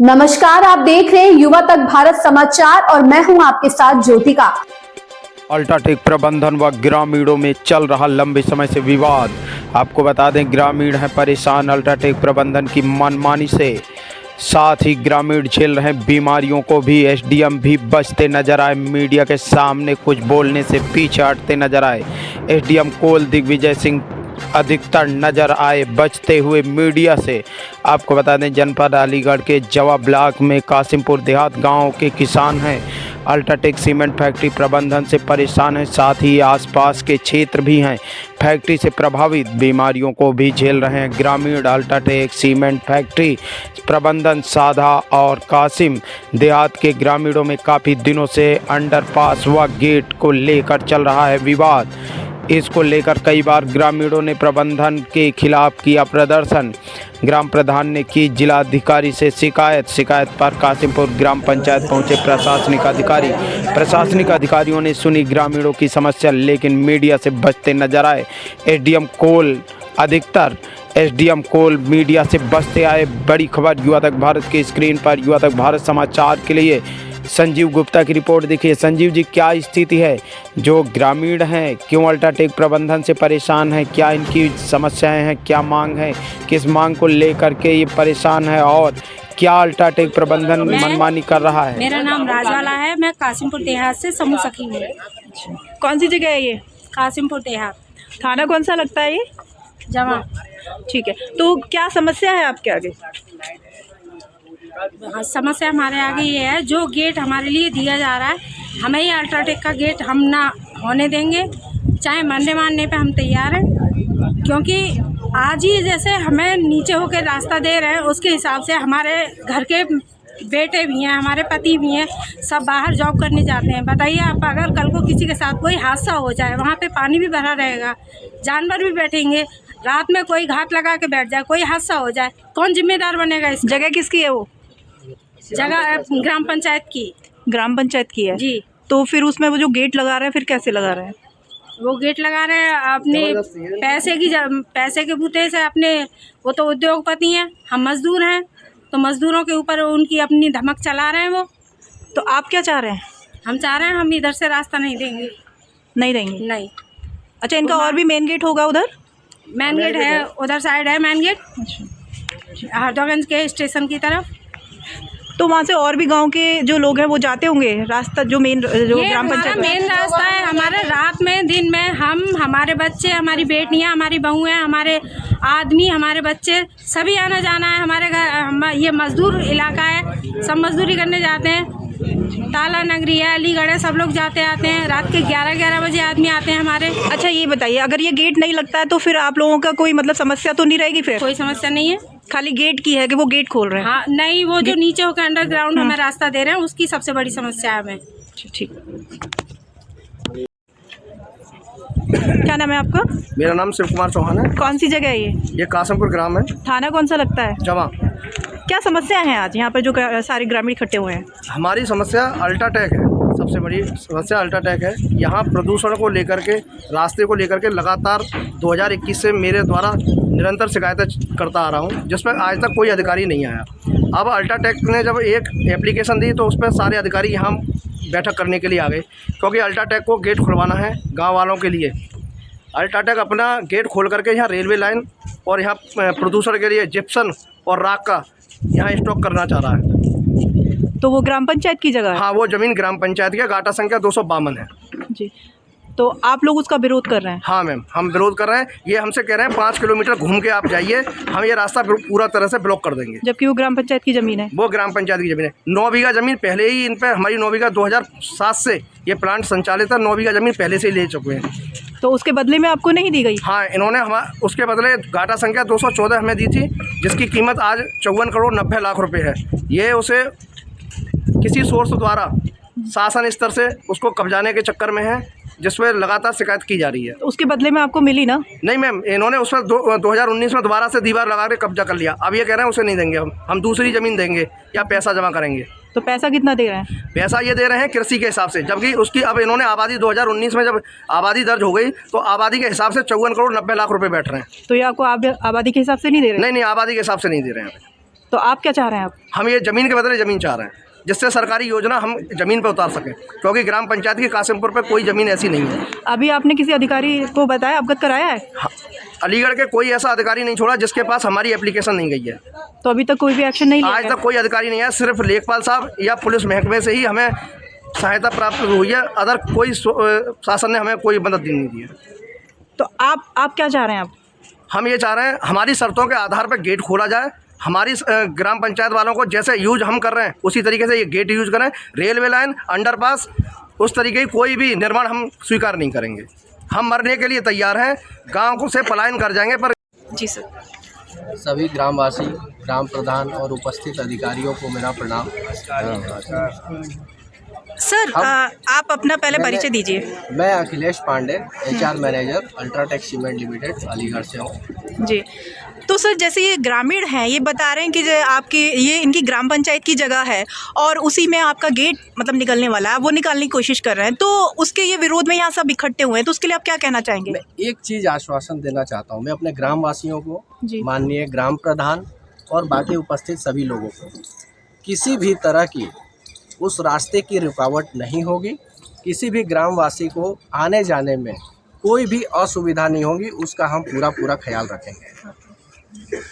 नमस्कार, आप देख रहे हैं युवा तक भारत समाचार और मैं हूं आपके साथ ज्योतिका। अल्ट्राटेक प्रबंधन व ग्रामीणों में चल रहा लंबे समय से विवाद। आपको बता दें, ग्रामीण हैं परेशान अल्ट्राटेक प्रबंधन की मनमानी से। साथ ही ग्रामीण झेल रहे बीमारियों को भी। एसडीएम भी बचते नजर आए, मीडिया के सामने कुछ बोलने से पीछे हटते नजर आए। एसडीएम कोल दिग्विजय सिंह अधिकतर नजर आए बचते हुए मीडिया से। आपको बता दें, जनपद अलीगढ़ के जवा ब्लॉक में कासिमपुर देहात गांव के किसान हैं। अल्ट्राटेक सीमेंट फैक्ट्री प्रबंधन से परेशान हैं, साथ ही आसपास के क्षेत्र भी हैं फैक्ट्री से प्रभावित, बीमारियों को भी झेल रहे हैं ग्रामीण। अल्ट्राटेक सीमेंट फैक्ट्री प्रबंधन साधा और कासिम देहात के ग्रामीणों में काफ़ी दिनों से अंडरपास व गेट को लेकर चल रहा है विवाद। इसको लेकर कई बार ग्रामीणों ने प्रबंधन के खिलाफ किया प्रदर्शन। ग्राम प्रधान ने की जिलाधिकारी से शिकायत पर कासिमपुर ग्राम पंचायत पहुंचे प्रशासनिक अधिकारियों ने सुनी ग्रामीणों की समस्या, लेकिन मीडिया से बचते नजर आए। एसडीएम कोल मीडिया से बचते आए। बड़ी खबर युवा तक भारत के स्क्रीन पर। युवा तक भारत समाचार के लिए संजीव गुप्ता की रिपोर्ट देखिए। संजीव जी, क्या स्थिति है? जो ग्रामीण हैं क्यों अल्ट्राटेक प्रबंधन से परेशान हैं? क्या इनकी समस्याएं हैं? क्या मांग है? किस मांग को लेकर के ये परेशान है और क्या अल्ट्राटेक प्रबंधन मनमानी कर रहा है? मेरा नाम राजवाला है, मैं कासिमपुर देहात से समूह सखी हूँ। कौन सी जगह है ये? कासिमपुर देहात। थाना कौन सा लगता है ये? जमा। ठीक है, तो क्या समस्या है आपके आगे? समस्या हमारे आगे ये है, जो गेट हमारे लिए दिया जा रहा है, हमें ये अल्ट्राटेक का गेट हम ना होने देंगे, चाहे मरने मारने पे हम तैयार हैं। क्योंकि आज ही जैसे हमें नीचे होकर रास्ता दे रहे हैं, उसके हिसाब से हमारे घर के बेटे भी हैं, हमारे पति भी हैं, सब बाहर जॉब करने जाते हैं। बताइए आप, अगर कल को किसी के साथ कोई हादसा हो जाए, वहाँ पे पानी भी भरा रहेगा, जानवर भी बैठेंगे, रात में कोई घात लगा के बैठ जाए, कोई हादसा हो जाए, कौन जिम्मेदार बनेगा? इस जगह किसकी है वो? जगह ग्राम पंचायत की। ग्राम पंचायत की है जी। तो फिर उसमें वो जो गेट लगा रहे हैं, फिर कैसे लगा रहे हैं? वो गेट लगा रहे हैं अपने पैसे के बूते से। अपने वो तो उद्योगपति हैं, हम मजदूर हैं, तो मजदूरों के ऊपर उनकी अपनी धमक चला रहे हैं वो। तो आप क्या चाह रहे हैं? हम चाह रहे हैं हम इधर से रास्ता नहीं देंगे। नहीं देंगे? नहीं। अच्छा, इनका और भी मेन गेट होगा उधर? मेन गेट है, उधर साइड है मेन गेट, हरदोगंज के स्टेशन की तरफ। तो वहाँ से और भी गांव के जो लोग हैं वो जाते होंगे रास्ता, जो ग्राम पंचायत मेन रास्ता है हमारे। रात में दिन में हम, हमारे बच्चे, हमारी बेटियां, हमारी बहुएं, हमारे आदमी, हमारे बच्चे, सभी आना जाना है हमारे घर। ये मजदूर इलाका है, सब मजदूरी करने जाते हैं। ताला नगरी है, अलीगढ़ है, सब लोग जाते आते हैं। रात के 11 बजे आदमी आते हैं हमारे। अच्छा, ये बताइए, अगर ये गेट नहीं लगता है तो फिर आप लोगों का कोई मतलब समस्या तो नहीं रहेगी? फिर कोई समस्या नहीं है, खाली गेट की है कि वो गेट खोल रहे हैं? हाँ, नहीं, वो जो नीचे होकर अंडरग्राउंड हमें रास्ता दे रहे हैं, उसकी सबसे बड़ी समस्या है हमें। ठीक। क्या नाम है आपका? मेरा नाम शिव कुमार चौहान है। कौन सी जगह है ये? ये कासिमपुर ग्राम है। थाना कौन सा लगता है? जमा। क्या समस्या है आज यहाँ पर जो सारे ग्रामीण इकट्ठे हुए हैं? हमारी समस्या अल्ट्राटेक है, सबसे बड़ी समस्या अल्ट्राटेक है। यहाँ प्रदूषण को लेकर के, रास्ते को लेकर के लगातार 2021 से मेरे द्वारा निरंतर शिकायतें करता आ रहा हूँ, जिसमें आज तक कोई अधिकारी नहीं आया। अब अल्ट्राटेक ने जब एक एप्लीकेशन दी तो उस पर सारे अधिकारी यहाँ बैठक करने के लिए आ गए, क्योंकि अल्ट्राटेक को गेट खुलवाना है गाँव वालों के लिए। अल्ट्राटेक अपना गेट खोल करके यहाँ रेलवे लाइन और यहाँ प्रदूषण के लिए जिप्सन और राख का यहाँ स्टॉक करना चाह रहा है। तो वो ग्राम पंचायत की जगह है? हाँ, वो ज़मीन ग्राम पंचायत की, गाटा संख्या 252 है। जी। तो आप लोग उसका विरोध कर रहे हैं? हाँ मैम, हम विरोध कर रहे हैं। ये हमसे कह रहे हैं 5 किलोमीटर घूम के आप जाइए, हम ये रास्ता पूरा तरह से ब्लॉक कर देंगे। जबकि वो ग्राम पंचायत की ज़मीन है? वो ग्राम पंचायत की ज़मीन है। 9 बीघा ज़मीन पहले ही इन पर, हमारी 9 बीघा 2007 से ये प्लांट संचालित है, 9 बीघा ज़मीन पहले से ही ले चुके हैं। तो उसके बदले में आपको नहीं दी गई? हाँ, इन्होंने उसके बदले गाटा संख्या 214 हमें दी थी, जिसकी कीमत आज 54 करोड़ 90 लाख रुपए है। ये उसे किसी सोर्स द्वारा शासन स्तर से उसको कब्जाने के चक्कर में है, जिसमें लगातार शिकायत की जा रही है। उसके बदले में आपको मिली ना? नहीं मैम, इन्होंने उस पर 2019 में दोबारा से दीवार लगा के कब्जा कर लिया। अब ये कह रहे हैं उसे नहीं देंगे, हम दूसरी ज़मीन देंगे या पैसा जमा करेंगे। तो पैसा कितना दे रहे हैं? पैसा ये दे रहे हैं कृषि के हिसाब से, जबकि उसकी अब इन्होंने आबादी 2019 में जब आबादी दर्ज हो गई तो आबादी के हिसाब से 54 करोड़ 90 लाख रुपए बैठ रहे हैं। तो ये आपको आबादी के हिसाब से नहीं दे रहे? नहीं, आबादी के हिसाब से नहीं दे रहे हैं। तो आप क्या चाह रहे हैं आप? हम ये ज़मीन के बदले ज़मीन चाह रहे हैं, जिससे सरकारी योजना हम ज़मीन पर उतार सकें, क्योंकि ग्राम पंचायत की कासिमपुर पर कोई ज़मीन ऐसी नहीं है। अभी आपने किसी अधिकारी को बताया, अवगत कराया है? हाँ, अलीगढ़ के कोई ऐसा अधिकारी नहीं छोड़ा जिसके पास हमारी एप्लीकेशन नहीं गई है। तो अभी तक कोई भी एक्शन नहीं लिया आज गया? तक कोई अधिकारी नहीं है, सिर्फ लेखपाल साहब या पुलिस महकमे से ही हमें सहायता प्राप्त हुई है। अदर कोई शासन ने हमें कोई मदद नहीं दी है। तो आप क्या चाह रहे हैं? आप हम ये चाह रहे हैं हमारी शर्तों के आधार पर गेट खोला जाए, हमारी ग्राम पंचायत वालों को जैसे यूज हम कर रहे हैं उसी तरीके से ये गेट यूज करें। रेलवे लाइन, अंडरपास, उस तरीके की कोई भी निर्माण हम स्वीकार नहीं करेंगे। हम मरने के लिए तैयार हैं, गाँव को से पलायन कर जाएंगे। पर जी सर। सभी ग्रामवासी, ग्राम प्रधान और उपस्थित अधिकारियों को मेरा प्रणाम। सर आप अपना पहले परिचय दीजिए। मैं Akhilesh Pandey, HR manager UltraTech cement limited Aligarh से हूँ। जी, तो सर जैसे ये ग्रामीण हैं, ये बता रहे हैं कि जो आपकी ये इनकी ग्राम पंचायत की जगह है और उसी में आपका गेट मतलब निकलने वाला है, वो निकालने की कोशिश कर रहे हैं, तो उसके ये विरोध में यहाँ सब इकट्ठे हुए हैं, तो उसके लिए आप क्या कहना चाहेंगे? मैं एक चीज़ आश्वासन देना चाहता हूँ, मैं अपने ग्रामवासियों को, जी। माननीय ग्राम प्रधान और बाकी उपस्थित सभी लोगों को, किसी भी तरह की उस रास्ते की रुकावट नहीं होगी। किसी भी ग्रामवासी को आने जाने में कोई भी असुविधा नहीं होगी, उसका हम पूरा ख्याल रखेंगे।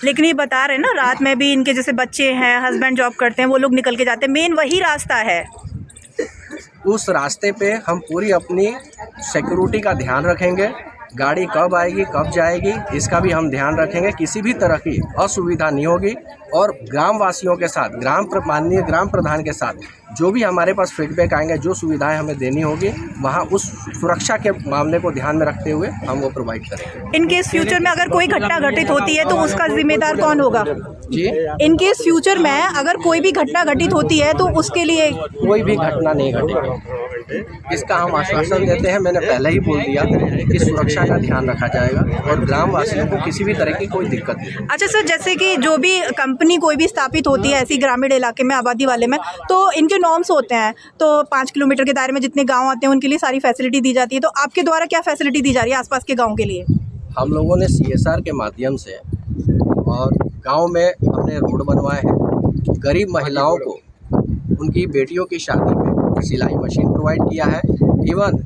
लेकिन ये बता रहे हैं ना, रात में भी इनके जैसे बच्चे हैं, हस्बैंड जॉब करते हैं, वो लोग निकल के जाते हैं, मेन वही रास्ता है। उस रास्ते पे हम पूरी अपनी सिक्योरिटी का ध्यान रखेंगे। गाड़ी कब आएगी, कब जाएगी, इसका भी हम ध्यान रखेंगे। किसी भी तरह की असुविधा नहीं होगी और ग्रामवासियों के साथ, माननीय ग्राम प्रधान के साथ जो भी हमारे पास फीडबैक आएंगे, जो सुविधाएं हमें देनी होगी, वहाँ उस सुरक्षा के मामले को ध्यान में रखते हुए हम वो प्रोवाइड करेंगे। इन केस फ्यूचर में अगर कोई घटना घटित होती है तो उसका जिम्मेदार कौन होगा? जी, इन केस फ्यूचर में अगर कोई भी घटना घटित होती है तो उसके लिए कोई भी घटना नहीं घटेगी, इसका हम आश्वासन देते हैं। मैंने पहले ही बोल दिया कि सुरक्षा का ध्यान रखा जाएगा और ग्रामवासियों को किसी भी तरह की कोई दिक्कत नहीं। अच्छा सर, जैसे कि जो भी कंपनी कोई भी स्थापित होती है ऐसी ग्रामीण इलाके में, आबादी वाले में, तो इनके नॉर्म्स होते हैं, तो 5 किलोमीटर के दायरे में जितने गांव आते हैं उनके लिए सारी फैसिलिटी दी जाती है, तो आपके द्वारा क्या फैसिलिटी दी जा रही है आसपास के गांव के लिए? हम लोगों ने CSR के माध्यम से और गांव में हमने रोड बनवाए हैं। गरीब महिलाओं को उनकी बेटियों की शादी में सिलाई मशीन प्रोवाइड किया है। इवन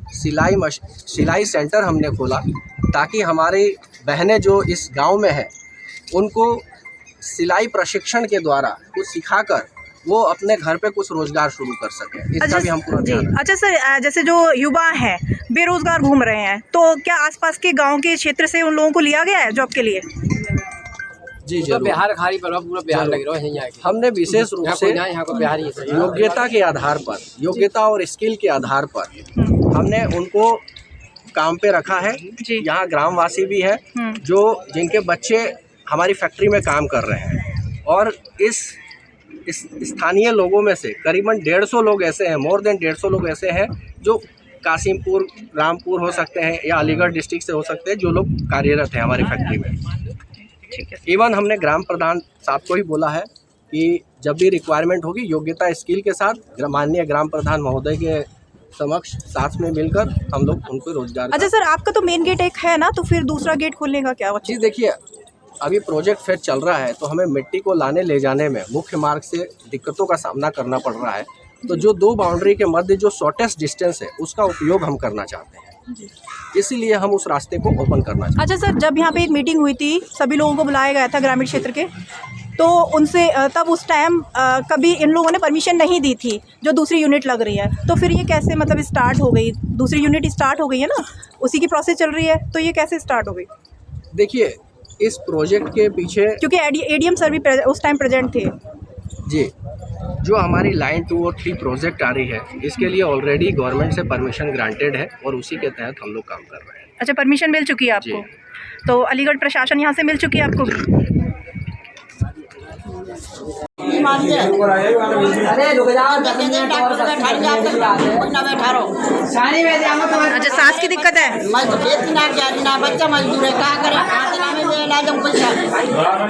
सिलाई सेंटर हमने खोला ताकि हमारी बहनें जो इस गांव में हैं उनको सिलाई प्रशिक्षण के द्वारा कुछ सिखाकर वो अपने घर पे कुछ रोजगार शुरू कर सकें। इसका भी हम पूरा ध्यान रखें। अच्छा सर, जैसे जो युवा हैं बेरोजगार घूम रहे हैं, तो क्या आसपास के गांव के क्षेत्र से उन लोगों को लिया गया है जॉब के लिए? जी जरूर। बिहार खाली पर पूरा बिहार लग रहा है यहाँ के। हमने विशेष रूप से यहाँ को बिहारी है। योग्यता के आधार पर, योग्यता और स्किल के आधार पर हमने उनको काम पे रखा है। यहाँ ग्रामवासी भी है जो जिनके बच्चे हमारी फैक्ट्री में काम कर रहे हैं और इस स्थानीय लोगों में से करीबन 150 लोग ऐसे हैं, मोर देन 150 लोग ऐसे हैं जो कासिमपुर, रामपुर हो सकते हैं या अलीगढ़ डिस्ट्रिक्ट से हो सकते हैं, जो लोग कार्यरत हैं हमारी फैक्ट्री में। इवन हमने ग्राम प्रधान साहब को ही बोला है कि जब भी रिक्वायरमेंट होगी योग्यता स्किल के साथ माननीय ग्राम प्रधान महोदय के समक्ष साथ में मिलकर हम लोग उनको रोजगार। अच्छा सर, आपका तो मेन गेट एक है ना, तो फिर दूसरा गेट खोलने का क्या? जी देखिए, अभी प्रोजेक्ट फेज चल रहा है तो हमें मिट्टी को लाने ले जाने में मुख्य मार्ग से दिक्कतों का सामना करना पड़ रहा है, तो जो 2 बाउंड्री के मध्य जो शॉर्टेस्ट डिस्टेंस है उसका उपयोग हम करना चाहते हैं, इसीलिए हम उस रास्ते को ओपन करना चाहते हैं। अच्छा सर, जब यहाँ पे एक मीटिंग हुई थी, सभी लोगों को बुलाया गया था ग्रामीण क्षेत्र के, तो उनसे तब उस टाइम कभी इन लोगों ने परमिशन नहीं दी थी जो दूसरी यूनिट लग रही है, तो फिर ये कैसे मतलब स्टार्ट हो गई? दूसरी यूनिट स्टार्ट हो गई है ना, उसी की प्रोसेस चल रही है, तो ये कैसे स्टार्ट हो गई? देखिए, इस प्रोजेक्ट के पीछे क्योंकि ADM सर भी उस टाइम प्रेजेंट थे। जी, जो हमारी लाइन 2 और 3 प्रोजेक्ट आ रही है, इसके लिए ऑलरेडी गवर्नमेंट से परमिशन ग्रांटेड है और उसी के तहत हम लोग काम कर रहे हैं। अच्छा, परमिशन मिल चुकी है आपको? तो अलीगढ़ प्रशासन यहाँ से मिल चुकी है आपको? अच्छा, सांस की दिक्कत है?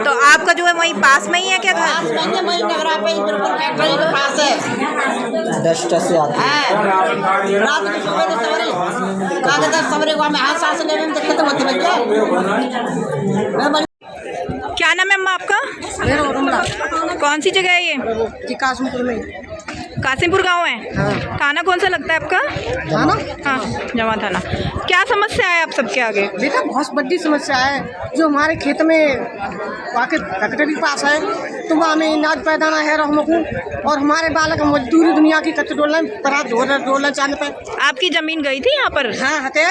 तो आपका जो है वहीं पास में ही है क्या घर? डस्ट से आता है। क्या नाम है अम्मा आपका? कौन सी जगह है ये? जी कासमपुर में। कासिमपुर गांव है। थाना कौन सा लगता है आपका? थाना? हाँ, जमा थाना। क्या समस्या है आप सबके आगे? बेटा बहुत बड़ी समस्या है। जो हमारे खेत में वाकई फैक्ट्री पास है, तो वहाँ में अनाज पैदा ना है रहमों को, और हमारे बालक मजदूरी दुनिया की कच्चे डोलना परात डोलना चांद पे। आपकी जमीन गई थी यहाँ पर? हाँ हते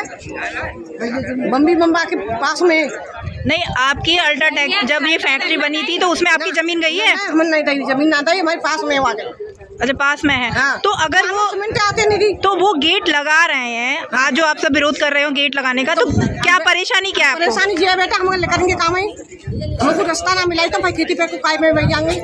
बम्बी बम्बा के पास में। नहीं, आपकी अल्ट्राटेक जब ये फैक्ट्री बनी थी तो उसमें आपकी जमीन गई है? हम नहीं दी जमीन, ना दी, हमारे पास में वाकई। अच्छा, पास में है। हाँ। तो अगर वो सीमेंट आते नहीं दी, तो वो गेट लगा रहे हैं आज, जो आप सब विरोध कर रहे हो गेट लगाने का, तो क्या परेशानी क्या है आपको? परेशानी जी है बेटा, हम करेंगे काम है, हमको रास्ता ना मिला तो भाई खेती पे काय में बैठ जाएंगे।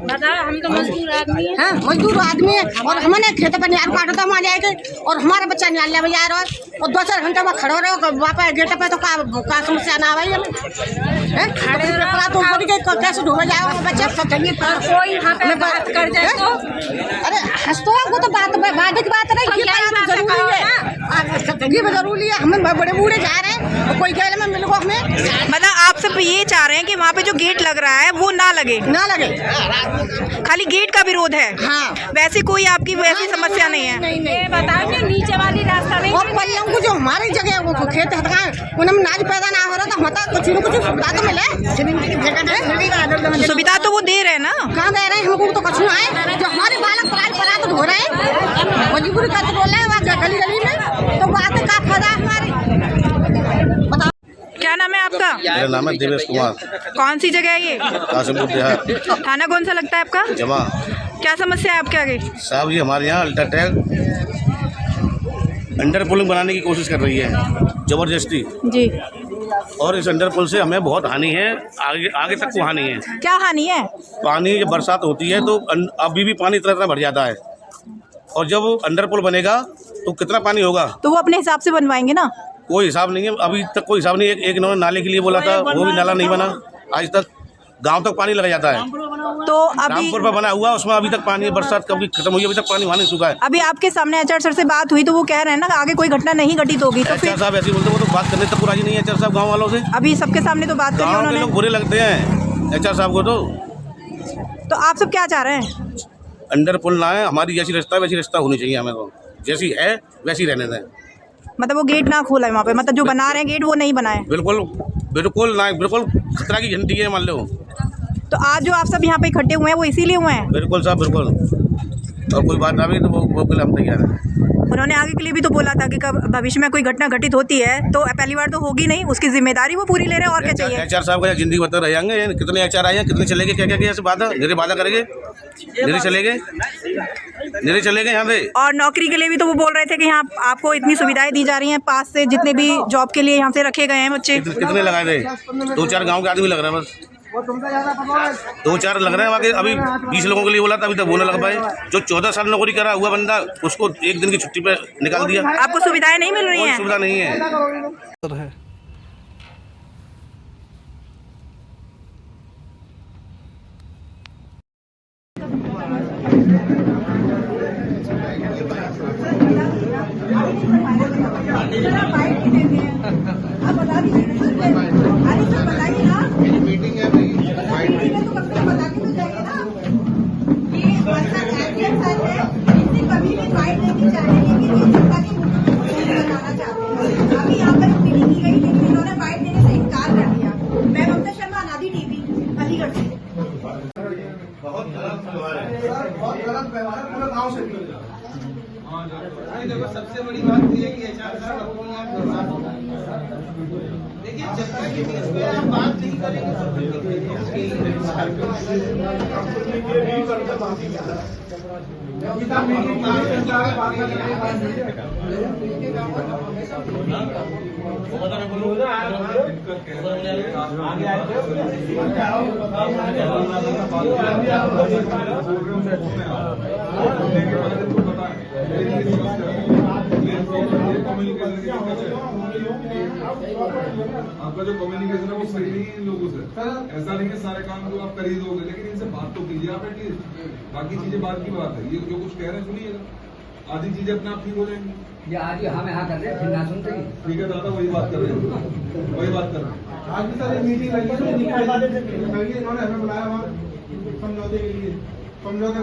बताओ, हम तो मजदूर आदमी है। हाँ, मजदूर आदमी है, और हमने खेत पर निहार काटता वहाँ जाएंगे, और हमारा बच्चा निहार ले जा रहा है, और 2-4 घंटे वहाँ खड़ो रहो वहाँ पे गेट पे, तो का समस्या ना भाई हमें तो कैसे ढूंढा जाएगा बच्चा? कोई यहाँ पे बात कर जाए तो अरे हंसतो को तो बात की बात नहीं, ये जरूरी है। हमें बड़े बूढ़े जा रहे हैं और कोई कह में मिलो हमें। मतलब आप सब ये चाह रहे हैं कि वहाँ पे जो गेट लग रहा है वो ना लगे? खाली गेट का विरोध है? हाँ। वैसे कोई आपकी वैसी समस्या नहीं है? ये बताओ कि नीचे वाली रास्ता नहीं और पल्लों को जो हमारी जगह है वो खेत है, उनमें नाज पैदा ना हो रहा तो हमारा कुछ न कुछ सुविधा तो मिले। सुविधा तो वो दे रहे हैं ना? कहाँ दे रहे हैं? हमको तो कुछ ना है। जो हमारे बालक परात धो रहे हैं, मजबूरी करके बोल रहे हैं वहाँ गली गली में, तो बात का फायदा हमारी। बताओ क्या नाम है आपका? मेरा नाम है देवेश कुमार। कौन सी जगह है ये? कासिमपुर देहात। थाना कौन सा लगता है आपका? जमा। क्या समस्या है आपके आगे? साहब जी, हमारे यहाँ अल्ट्राटेक अंडर पुलिंग बनाने की कोशिश कर रही है जबरदस्ती जी। और इस अंडर पुल से हमें बहुत हानि है, आगे तक को हानि है। क्या हानि है? पानी जब बरसात होती है तो अभी भी पानी इतना भर जाता है, और जब अंडर पुल बनेगा तो कितना पानी होगा? तो वो अपने हिसाब से बनवाएंगे ना? कोई हिसाब नहीं है, अभी तक कोई हिसाब नहीं है। एक इन्होंने नाले के लिए बोला था, वो भी नाला नहीं बना। आज तक गांव तक पानी लग जाता है। तो अभी रामपुर पर बना हुआ, उसमें अभी तक पानी, बरसात कभी खत्म हुई, अभी तक पानी वहाँ नहीं सूखा है। अभी आपके सामने एचआर सर से बात हुई तो वो कह रहे हैं ना आगे कोई घटना नहीं घटित होगी, तो फिर एचआर साहब ऐसे बोलते, वो तो बात करने तक राजी नहीं है एचआर साहब गाँव वालों से। अभी सबके सामने तो बात करी गाँव के उन्होंने। लोग बुरे लगते हैं एचआर साहब को। तो आप सब क्या चाह रहे हैं? अंडर पुल ना है, हमारी जैसी रास्ता है वैसी रास्ता होनी चाहिए हमें, तो जैसी है वैसी रहने दें। मतलब वो गेट ना खोला है वहाँ पे, मतलब जो बना रहे हैं गेट वो नहीं बनाए? बिल्कुल बिल्कुल ना, बिल्कुल खतरा की घंटी है मान लो। तो आज जो आप सब यहाँ पे इकट्ठे हुए हैं वो इसीलिए हुए हैं? बिल्कुल साहब बिल्कुल, और कोई बात ना भी तो वो के लिए हम तैयार हैं। उन्होंने आगे के लिए भी तो बोला था कि कब भविष्य में कोई घटना घटित होती है तो पहली बार तो होगी नहीं, उसकी जिम्मेदारी वो पूरी ले रहे हैं, और क्या चाहिए? एचआर साहब का जिंदगी बता रह जाएंगे, कितने एचआर आए हैं, कितने चले गए, क्या क्या किया, वादा मेरे वादा करेंगे, मेरे चले गए यहाँ पे। और नौकरी के लिए भी तो वो बोल रहे थे कि यहाँ आपको इतनी सुविधाएं दी जा रही हैं, पास से जितने भी जॉब के लिए यहाँ से रखे गए हैं बच्चे। कितने लगाए थे? 2-4 गाँव के आदमी लग रहे हैं, बस 2-4 लग रहे हैं। बाकी अभी 20 लोगों के लिए बोला था, अभी तक वो न लग पाए। जो 14 साल नौकरी करा हुआ बंदा, उसको 1 दिन की छुट्टी पे निकाल दिया। आपको सुविधाएं नहीं मिल रही हैं? सुविधा नहीं है। सबसे बड़ी बात ये है कि एचआर साहब अपने देखिए, जब तक इस पे आप बात नहीं करेंगे आपका जो कम्युनिकेशन है वो सही नहीं है इन लोगों से। ऐसा नहीं कि सारे काम तो आप कर ही दोगे, लेकिन इनसे बात तो कीजिए आप एटलीस्ट। बाकी चीजें बात की बात है, ये जो कुछ कह रहे हैं सुनिएगा, आधी चीजें अपने आप ठीक हो जाएंगी। ये आधी हम यहाँ कर रहे हैं, फिर ना सुनते ही। ठीक है दादा, वही बात कर रहे हैं, वही बात कर रहे हैं। आज भी सर एक मीटिंग लगी है, इन्होंने हमें बुलाया वहाँ समझौते के लिए। समझौते